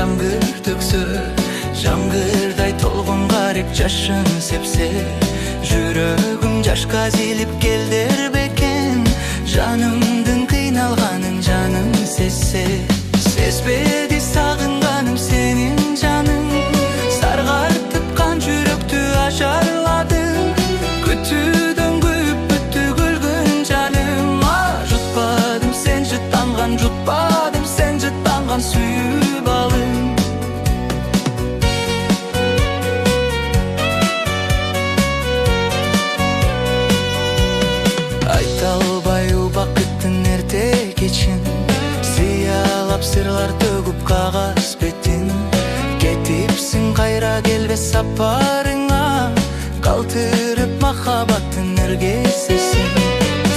жаңгыр төксө, жаңгырдай толгон карек жашын сепсе, жүрөгүм жашка зилип келдер бекен. Жанымдын кыйналганын жаным сезсе, сезбеди сагынганым сенин жаның. Саргартып кан жүрөктү ажарладың, күтүүдөн күйүп бүттү күлгүн жаным. Жутпадым сен жыттанган, жутпадым сен жыттанган сүйүү балым. Айта албай убакыттын эрте кечин, сыялап сырлар төгүп кагаз бетин. Кетипсиң кайра келбес сапарыңа, калтырып махаббаттын эргесесин.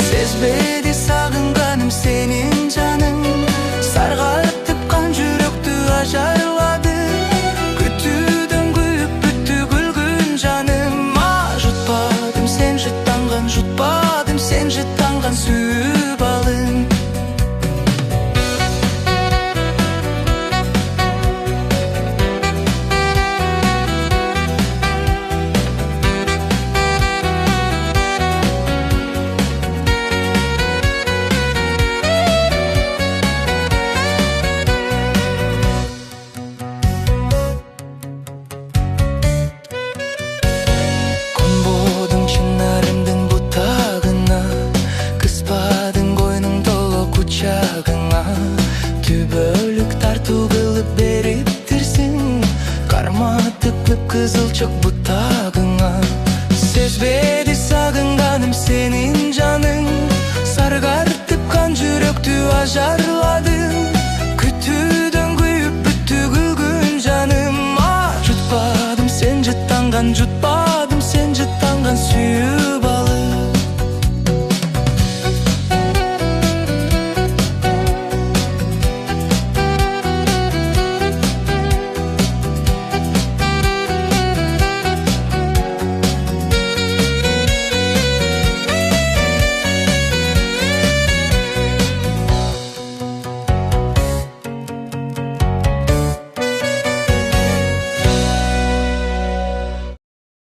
Сезбеди сагынганым сенин жаның, саргартып кан жүрөктү ажарлады, күтүүдөн күйүп бүттү күлгүн жаным. Жутпадым сен жыттанган, жутпадым сен жыттанган сүйүү балым. Түбөлүк тартуу кылып бериптирсиң, карматып кызыл чок бутагыңа. Сезбеди сагынганым сенин жаның, саргартып кан жүрөктү ажарладың, күтүүдөн күйүп бүттү күлгүн жаным. Жутпадым сен жыттанган, жутпадым сен жыттанган сүйүү